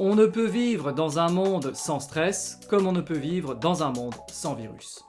On ne peut vivre dans un monde sans stress, comme on ne peut vivre dans un monde sans virus.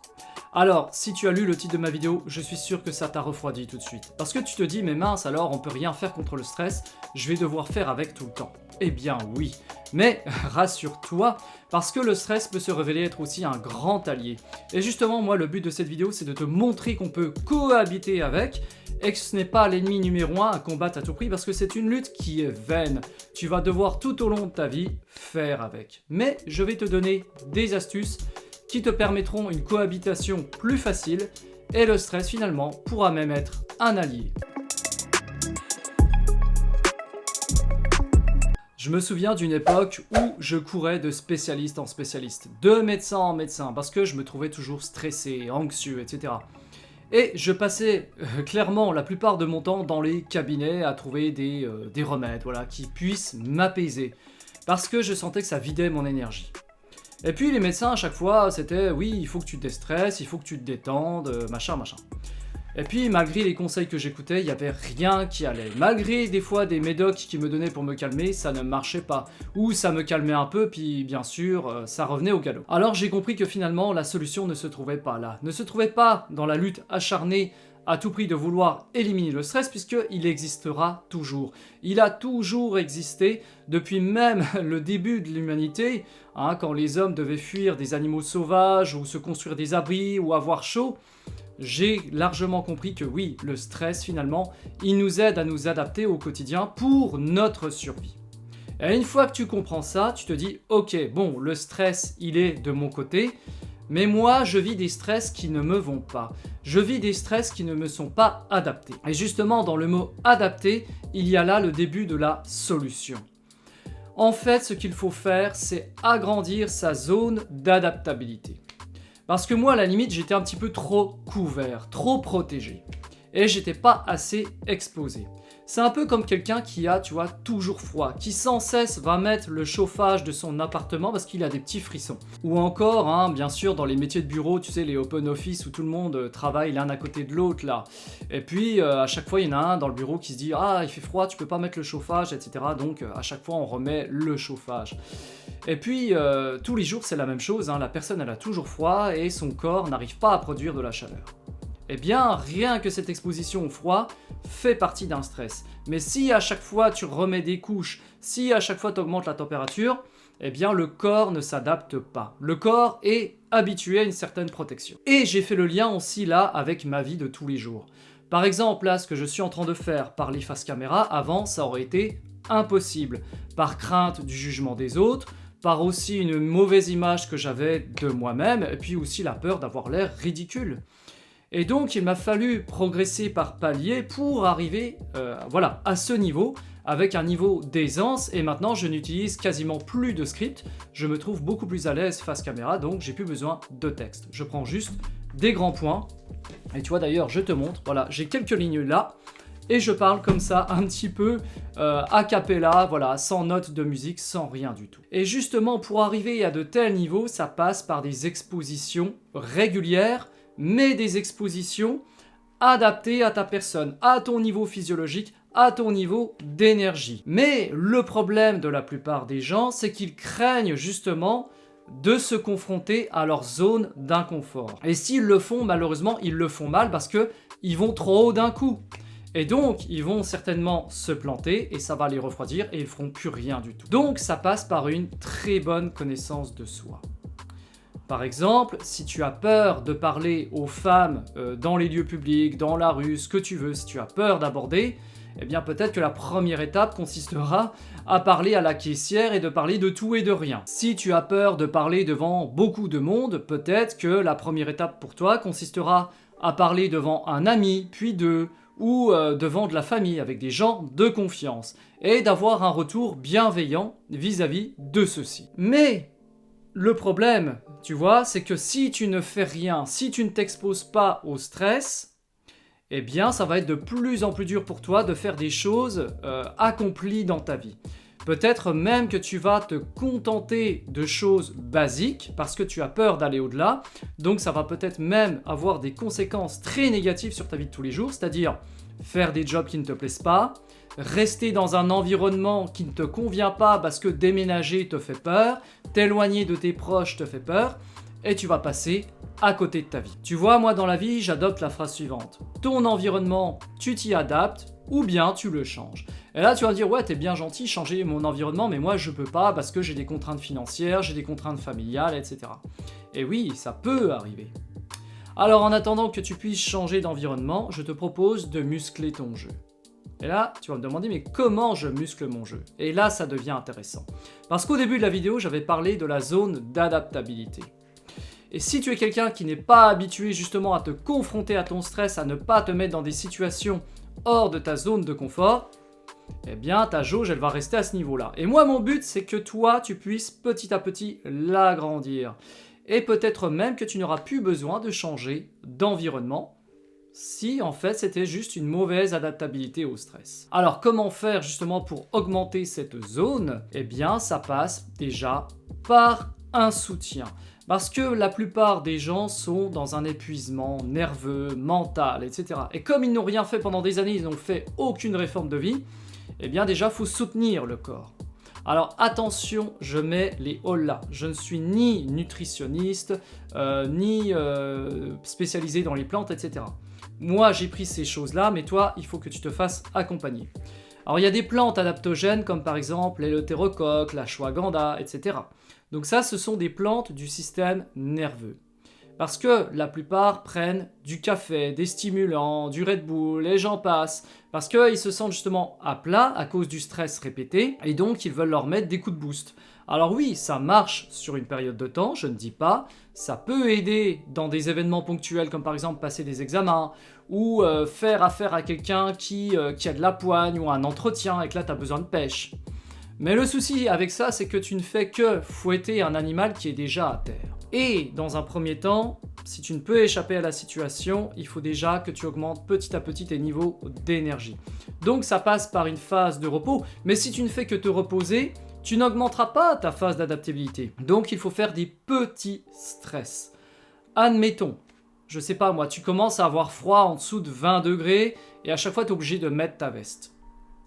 Alors, si tu as lu le titre de ma vidéo, je suis sûr que ça t'a refroidi tout de suite. Parce que tu te dis, mais mince, alors on peut rien faire contre le stress, je vais devoir faire avec tout le temps. Eh bien oui, mais rassure-toi, parce que le stress peut se révéler être aussi un grand allié. Et justement, moi, le but de cette vidéo, c'est de te montrer qu'on peut cohabiter avec, et que ce n'est pas l'ennemi numéro 1 à combattre à tout prix, parce que c'est une lutte qui est vaine. Tu vas devoir tout au long de ta vie faire avec. Mais je vais te donner des astuces qui te permettront une cohabitation plus facile, et le stress finalement pourra même être un allié. Je me souviens d'une époque où je courais de spécialiste en spécialiste, de médecin en médecin, parce que je me trouvais toujours stressé, anxieux, etc. Et je passais clairement la plupart de mon temps dans les cabinets à trouver des remèdes qui puissent m'apaiser, parce que je sentais que ça vidait mon énergie. Et puis les médecins à chaque fois c'était oui, il faut que tu te déstresses, il faut que tu te détendes, machin. Et puis malgré les conseils que j'écoutais, il n'y avait rien qui allait. Malgré des fois des médocs qui me donnaient pour me calmer, ça ne marchait pas. Ou ça me calmait un peu, puis bien sûr, ça revenait au galop. Alors j'ai compris que finalement la solution ne se trouvait pas là. Ne se trouvait pas dans la lutte acharnée à tout prix de vouloir éliminer le stress, puisqu'il existera toujours. Il a toujours existé depuis même le début de l'humanité, quand les hommes devaient fuir des animaux sauvages, ou se construire des abris, ou avoir chaud. J'ai largement compris que oui, le stress finalement, il nous aide à nous adapter au quotidien pour notre survie. Et une fois que tu comprends ça, tu te dis ok, bon, le stress, il est de mon côté, mais moi, je vis des stress qui ne me vont pas. Je vis des stress qui ne me sont pas adaptés. Et justement, dans le mot adapter, il y a là le début de la solution. En fait, ce qu'il faut faire, c'est agrandir sa zone d'adaptabilité. Parce que moi, à la limite, j'étais un petit peu trop couvert, trop protégé. Et j'étais pas assez exposé. C'est un peu comme quelqu'un qui a, tu vois, toujours froid, qui sans cesse va mettre le chauffage de son appartement parce qu'il a des petits frissons. Ou encore, bien sûr, dans les métiers de bureau, tu sais, les open office où tout le monde travaille l'un à côté de l'autre, là. Et puis, à chaque fois, il y en a un dans le bureau qui se dit « Ah, il fait froid, tu peux pas mettre le chauffage, etc. » Donc, à chaque fois, on remet le chauffage. Et puis, tous les jours, c'est la même chose, la personne, elle a toujours froid et son corps n'arrive pas à produire de la chaleur. Eh bien, rien que cette exposition au froid fait partie d'un stress. Mais si à chaque fois tu remets des couches, si à chaque fois tu augmentes la température, eh bien le corps ne s'adapte pas. Le corps est habitué à une certaine protection. Et j'ai fait le lien aussi là avec ma vie de tous les jours. Par exemple, là, ce que je suis en train de faire par les face caméra, avant, ça aurait été impossible. Par crainte du jugement des autres, par aussi une mauvaise image que j'avais de moi-même, et puis aussi la peur d'avoir l'air ridicule. Et donc, il m'a fallu progresser par paliers pour arriver à ce niveau, avec un niveau d'aisance. Et maintenant, je n'utilise quasiment plus de script. Je me trouve beaucoup plus à l'aise face caméra, donc j'ai plus besoin de texte. Je prends juste des grands points. Et tu vois d'ailleurs, je te montre. Voilà, j'ai quelques lignes là. Et je parle comme ça, un petit peu a cappella, sans notes de musique, sans rien du tout. Et justement, pour arriver à de tels niveaux, ça passe par des expositions régulières, mais des expositions adaptées à ta personne, à ton niveau physiologique, à ton niveau d'énergie. Mais le problème de la plupart des gens, c'est qu'ils craignent justement de se confronter à leur zone d'inconfort. Et s'ils le font, malheureusement, ils le font mal parce qu'ils vont trop haut d'un coup. Et donc, ils vont certainement se planter et ça va les refroidir et ils ne feront plus rien du tout. Donc, ça passe par une très bonne connaissance de soi. Par exemple, si tu as peur de parler aux femmes dans les lieux publics, dans la rue, ce que tu veux, si tu as peur d'aborder, eh bien peut-être que la première étape consistera à parler à la caissière et de parler de tout et de rien. Si tu as peur de parler devant beaucoup de monde, peut-être que la première étape pour toi consistera à parler devant un ami, puis deux, ou devant de la famille, avec des gens de confiance, et d'avoir un retour bienveillant vis-à-vis de ceux-ci. Mais le problème, tu vois, c'est que si tu ne fais rien, si tu ne t'exposes pas au stress, eh bien ça va être de plus en plus dur pour toi de faire des choses accomplies dans ta vie. Peut-être même que tu vas te contenter de choses basiques parce que tu as peur d'aller au-delà. Donc ça va peut-être même avoir des conséquences très négatives sur ta vie de tous les jours, c'est-à-dire faire des jobs qui ne te plaisent pas, rester dans un environnement qui ne te convient pas parce que déménager te fait peur, t'éloigner de tes proches te fait peur, et tu vas passer à côté de ta vie. Tu vois, moi dans la vie, j'adopte la phrase suivante. Ton environnement, tu t'y adaptes, ou bien tu le changes. Et là, tu vas me dire, ouais, t'es bien gentil, changer mon environnement, mais moi je peux pas parce que j'ai des contraintes financières, j'ai des contraintes familiales, etc. Et oui, ça peut arriver. Alors en attendant que tu puisses changer d'environnement, je te propose de muscler ton jeu. Et là, tu vas me demander, mais comment je muscle mon jeu? Et là, ça devient intéressant. Parce qu'au début de la vidéo, j'avais parlé de la zone d'adaptabilité. Et si tu es quelqu'un qui n'est pas habitué justement à te confronter à ton stress, à ne pas te mettre dans des situations hors de ta zone de confort, eh bien ta jauge elle va rester à ce niveau-là. Et moi mon but c'est que toi tu puisses petit à petit l'agrandir. Et peut-être même que tu n'auras plus besoin de changer d'environnement si en fait c'était juste une mauvaise adaptabilité au stress. Alors comment faire justement pour augmenter cette zone? Eh bien ça passe déjà par un soutien. Parce que la plupart des gens sont dans un épuisement nerveux, mental, etc. Et comme ils n'ont rien fait pendant des années, ils n'ont fait aucune réforme de vie, eh bien déjà, il faut soutenir le corps. Alors attention, je mets les hollas. Je ne suis ni nutritionniste, ni spécialisé dans les plantes, etc. Moi, j'ai pris ces choses-là, mais toi, il faut que tu te fasses accompagner. Alors il y a des plantes adaptogènes comme par exemple l'éleutérocoque, l'ashwagandha, etc. Donc ça, ce sont des plantes du système nerveux. Parce que la plupart prennent du café, des stimulants, du Red Bull, et j'en passe. Parce qu'ils se sentent justement à plat à cause du stress répété, et donc ils veulent leur mettre des coups de boost. Alors oui, ça marche sur une période de temps, je ne dis pas. Ça peut aider dans des événements ponctuels comme par exemple passer des examens ou faire affaire à quelqu'un qui a de la poigne ou un entretien et que là tu as besoin de pêche. Mais le souci avec ça, c'est que tu ne fais que fouetter un animal qui est déjà à terre. Et dans un premier temps, si tu ne peux échapper à la situation, il faut déjà que tu augmentes petit à petit tes niveaux d'énergie. Donc ça passe par une phase de repos, mais si tu ne fais que te reposer, tu n'augmenteras pas ta phase d'adaptabilité. Donc il faut faire des petits stress. Admettons, je sais pas moi, tu commences à avoir froid en dessous de 20 degrés et à chaque fois tu es obligé de mettre ta veste.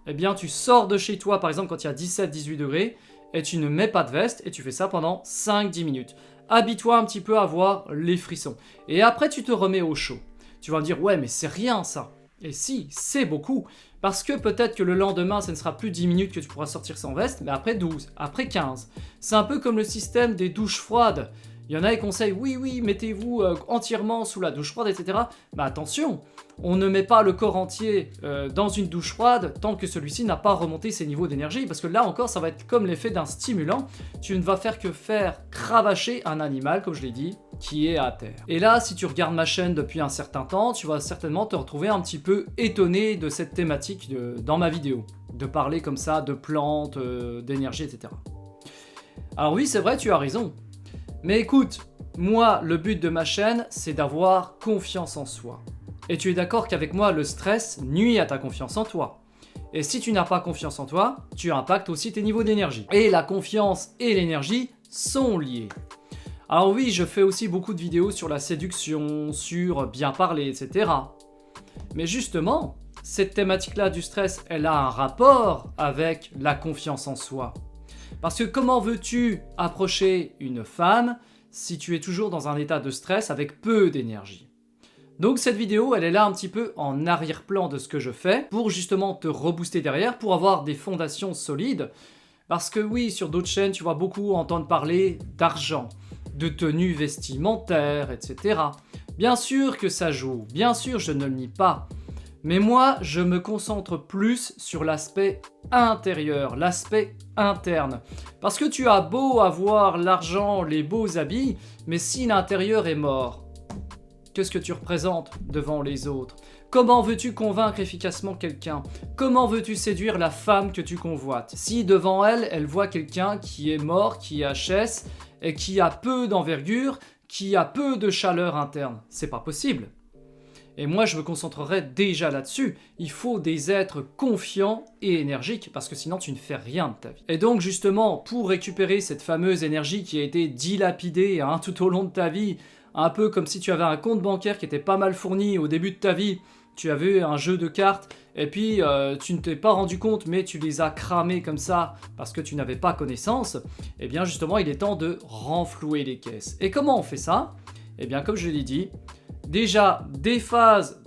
Eh bien tu sors de chez toi par exemple quand il y a 17-18 degrés et tu ne mets pas de veste et tu fais ça pendant 5-10 minutes. Habille-toi un petit peu à avoir les frissons. Et après tu te remets au chaud. Tu vas me dire ouais mais c'est rien ça. Et si, c'est beaucoup. Parce que peut-être que le lendemain, ce ne sera plus 10 minutes que tu pourras sortir sans veste, mais après 12, après 15. C'est un peu comme le système des douches froides. Il y en a qui conseillent, oui, mettez-vous entièrement sous la douche froide, etc. Mais attention, on ne met pas le corps entier dans une douche froide tant que celui-ci n'a pas remonté ses niveaux d'énergie. Parce que là encore, ça va être comme l'effet d'un stimulant. Tu ne vas faire que faire cravacher un animal, comme je l'ai dit, qui est à terre. Et là, si tu regardes ma chaîne depuis un certain temps, tu vas certainement te retrouver un petit peu étonné de cette thématique dans ma vidéo. De parler comme ça de plantes, d'énergie, etc. Alors oui, c'est vrai, tu as raison. Mais écoute, moi, le but de ma chaîne, c'est d'avoir confiance en soi. Et tu es d'accord qu'avec moi, le stress nuit à ta confiance en toi. Et si tu n'as pas confiance en toi, tu impactes aussi tes niveaux d'énergie. Et la confiance et l'énergie sont liés. Alors oui, je fais aussi beaucoup de vidéos sur la séduction, sur bien parler, etc. Mais justement, cette thématique-là du stress, elle a un rapport avec la confiance en soi. Parce que comment veux-tu approcher une femme si tu es toujours dans un état de stress avec peu d'énergie? Donc cette vidéo, elle est là un petit peu en arrière-plan de ce que je fais pour justement te rebooster derrière, pour avoir des fondations solides. Parce que oui, sur d'autres chaînes, tu vas beaucoup entendre parler d'argent, de tenues vestimentaires, etc. Bien sûr que ça joue, bien sûr, je ne le nie pas. Mais moi, je me concentre plus sur l'aspect intérieur, l'aspect interne. Parce que tu as beau avoir l'argent, les beaux habits, mais si l'intérieur est mort, qu'est-ce que tu représentes devant les autres? Comment veux-tu convaincre efficacement quelqu'un? Comment veux-tu séduire la femme que tu convoites? Si devant elle, elle voit quelqu'un qui est mort, qui est HS, et qui a peu d'envergure, qui a peu de chaleur interne, c'est pas possible. Et moi, je me concentrerai déjà là-dessus. Il faut des êtres confiants et énergiques, parce que sinon, tu ne fais rien de ta vie. Et donc, justement, pour récupérer cette fameuse énergie qui a été dilapidée tout au long de ta vie, un peu comme si tu avais un compte bancaire qui était pas mal fourni au début de ta vie, tu as vu un jeu de cartes et puis tu ne t'es pas rendu compte mais tu les as cramés comme ça parce que tu n'avais pas connaissance, eh bien justement il est temps de renflouer les caisses. Et comment on fait ça? Eh bien comme je l'ai dit, déjà des phases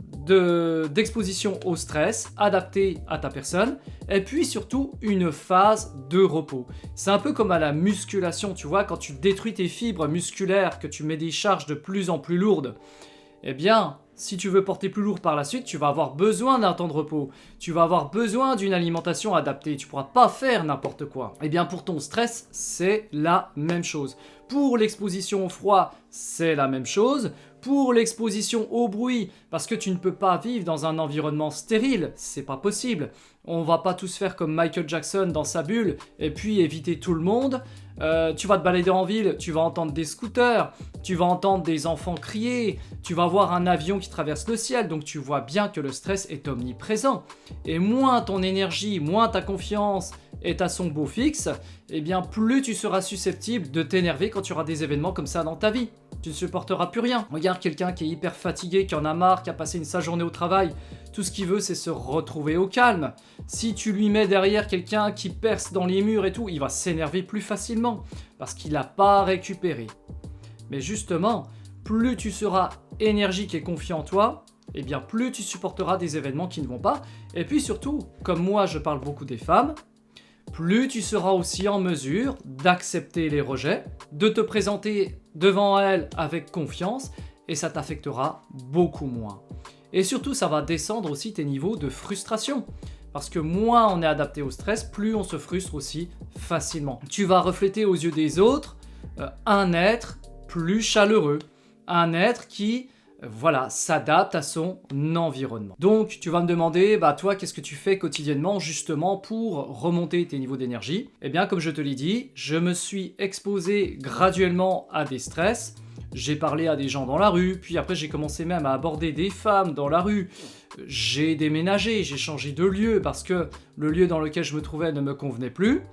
d'exposition au stress adaptées à ta personne et puis surtout une phase de repos. C'est un peu comme à la musculation, tu vois, quand tu détruis tes fibres musculaires, que tu mets des charges de plus en plus lourdes, eh bien si tu veux porter plus lourd par la suite, tu vas avoir besoin d'un temps de repos, tu vas avoir besoin d'une alimentation adaptée, tu ne pourras pas faire n'importe quoi. Eh bien pour ton stress, c'est la même chose. Pour l'exposition au froid, c'est la même chose. Pour l'exposition au bruit, parce que tu ne peux pas vivre dans un environnement stérile, c'est pas possible. On va pas tous faire comme Michael Jackson dans sa bulle et puis éviter tout le monde. Tu vas te balader en ville, tu vas entendre des scooters, tu vas entendre des enfants crier, tu vas voir un avion qui traverse le ciel, donc tu vois bien que le stress est omniprésent. Et moins ton énergie, moins ta confiance est à son beau fixe, eh bien plus tu seras susceptible de t'énerver quand tu auras des événements comme ça dans ta vie. Tu ne supporteras plus rien. Regarde quelqu'un qui est hyper fatigué, qui en a marre, qui a passé sa journée au travail. Tout ce qu'il veut, c'est se retrouver au calme. Si tu lui mets derrière quelqu'un qui perce dans les murs et tout, il va s'énerver plus facilement parce qu'il n'a pas récupéré. Mais justement, plus tu seras énergique et confiant en toi, eh bien plus tu supporteras des événements qui ne vont pas. Et puis surtout, comme moi je parle beaucoup des femmes, plus tu seras aussi en mesure d'accepter les rejets, de te présenter devant elles avec confiance et ça t'affectera beaucoup moins. Et surtout, ça va descendre aussi tes niveaux de frustration. Parce que moins on est adapté au stress, plus on se frustre aussi facilement. Tu vas refléter aux yeux des autres un être plus chaleureux, un être qui s'adapte à son environnement. Donc tu vas me demander, toi qu'est-ce que tu fais quotidiennement justement pour remonter tes niveaux d'énergie? Eh bien comme je te l'ai dit, je me suis exposé graduellement à des stress, j'ai parlé à des gens dans la rue, puis après j'ai commencé même à aborder des femmes dans la rue, j'ai déménagé, j'ai changé de lieu parce que le lieu dans lequel je me trouvais ne me convenait plus.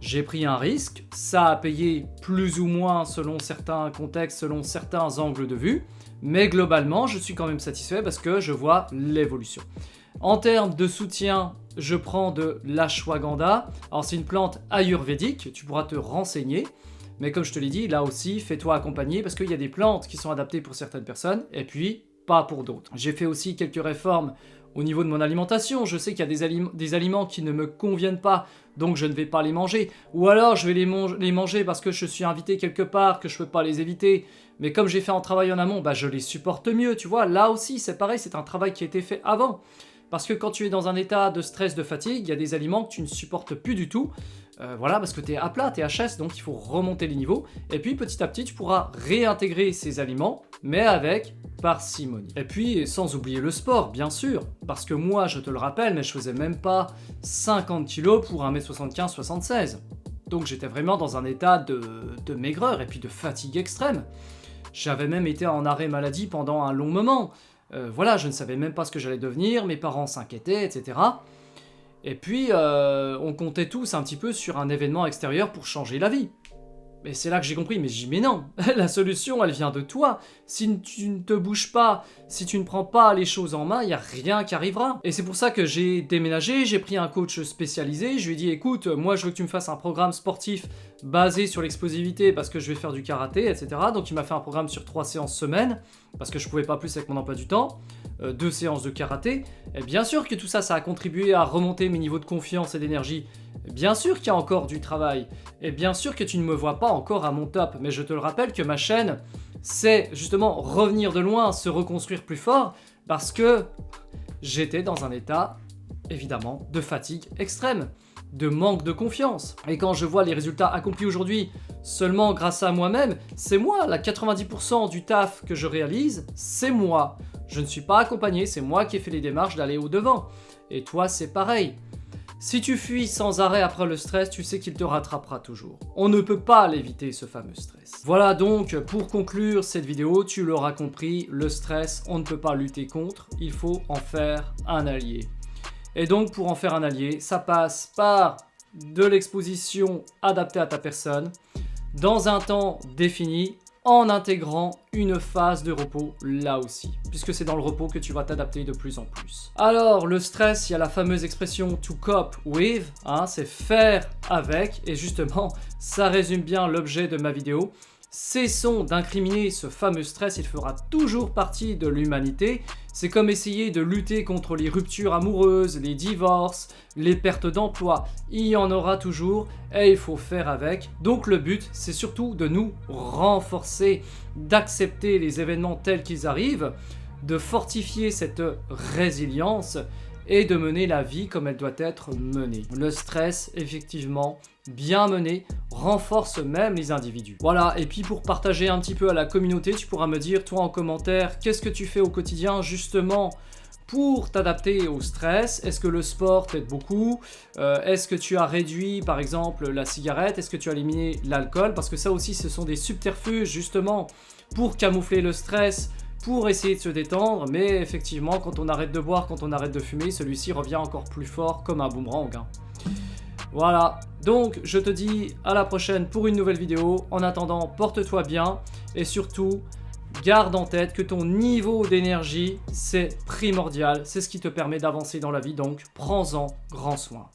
J'ai pris un risque, ça a payé plus ou moins selon certains contextes, selon certains angles de vue, mais globalement, je suis quand même satisfait parce que je vois l'évolution. En termes de soutien, je prends de l'ashwagandha. Alors c'est une plante ayurvédique, tu pourras te renseigner, mais comme je te l'ai dit, là aussi, fais-toi accompagner parce qu'il y a des plantes qui sont adaptées pour certaines personnes et puis pas pour d'autres. J'ai fait aussi quelques réformes au niveau de mon alimentation, je sais qu'il y a des aliments qui ne me conviennent pas, donc je ne vais pas les manger. Ou alors je vais les manger parce que je suis invité quelque part, que je ne peux pas les éviter. Mais comme j'ai fait un travail en amont, je les supporte mieux, tu vois. Là aussi, c'est pareil, c'est un travail qui a été fait avant. Parce que quand tu es dans un état de stress, de fatigue, il y a des aliments que tu ne supportes plus du tout. Parce que tu es à plat, tu es HS, donc il faut remonter les niveaux. Et puis petit à petit, tu pourras réintégrer ces aliments, mais avec parcimonie. Et puis, sans oublier le sport, bien sûr. Parce que moi, je te le rappelle, mais je faisais même pas 50 kg pour 1m75-76. Donc j'étais vraiment dans un état de maigreur et puis de fatigue extrême. J'avais même été en arrêt maladie pendant un long moment. Je ne savais même pas ce que j'allais devenir, mes parents s'inquiétaient, etc. Et puis, on comptait tous un petit peu sur un événement extérieur pour changer la vie. Et c'est là que j'ai compris, mais j'ai dit, mais non, la solution, elle vient de toi. Si tu ne te bouges pas, si tu ne prends pas les choses en main, il n'y a rien qui arrivera. Et c'est pour ça que j'ai déménagé, j'ai pris un coach spécialisé, je lui ai dit, écoute, moi je veux que tu me fasses un programme sportif basé sur l'explosivité parce que je vais faire du karaté, etc. Donc il m'a fait un programme sur 3 séances semaine, parce que je ne pouvais pas plus avec mon emploi du temps, 2 séances de karaté. Et bien sûr que tout ça, ça a contribué à remonter mes niveaux de confiance et d'énergie. Bien sûr qu'il y a encore du travail, et bien sûr que tu ne me vois pas encore à mon top, mais je te le rappelle que ma chaîne, c'est justement revenir de loin, se reconstruire plus fort, parce que j'étais dans un état, évidemment, de fatigue extrême, de manque de confiance. Et quand je vois les résultats accomplis aujourd'hui, seulement grâce à moi-même, c'est moi, la 90% du taf que je réalise, c'est moi. Je ne suis pas accompagné, c'est moi qui ai fait les démarches d'aller au-devant. Et toi, c'est pareil. Si tu fuis sans arrêt après le stress, tu sais qu'il te rattrapera toujours. On ne peut pas l'éviter, ce fameux stress. Voilà donc, pour conclure cette vidéo, tu l'auras compris, le stress, on ne peut pas lutter contre, il faut en faire un allié. Et donc, pour en faire un allié, ça passe par de l'exposition adaptée à ta personne, dans un temps défini, en intégrant une phase de repos là aussi, puisque c'est dans le repos que tu vas t'adapter de plus en plus. Alors, le stress, il y a la fameuse expression to cope with, hein, c'est faire avec, et justement, ça résume bien l'objet de ma vidéo. Cessons d'incriminer ce fameux stress, il fera toujours partie de l'humanité. C'est comme essayer de lutter contre les ruptures amoureuses, les divorces, les pertes d'emploi. Il y en aura toujours et il faut faire avec. Donc le but, c'est surtout de nous renforcer, d'accepter les événements tels qu'ils arrivent, de fortifier cette résilience et de mener la vie comme elle doit être menée. Le stress, effectivement, bien mené, renforce même les individus. Voilà, et puis pour partager un petit peu à la communauté, tu pourras me dire, toi en commentaire, qu'est-ce que tu fais au quotidien justement pour t'adapter au stress? Est-ce que le sport t'aide beaucoup? Est-ce que tu as réduit par exemple la cigarette? Est-ce que tu as éliminé l'alcool? Parce que ça aussi, ce sont des subterfuges justement pour camoufler le stress, pour essayer de se détendre, mais effectivement, quand on arrête de boire, quand on arrête de fumer, celui-ci revient encore plus fort comme un boomerang. Hein. Voilà, donc je te dis à la prochaine pour une nouvelle vidéo. En attendant, porte-toi bien et surtout, garde en tête que ton niveau d'énergie, c'est primordial. C'est ce qui te permet d'avancer dans la vie, donc prends-en grand soin.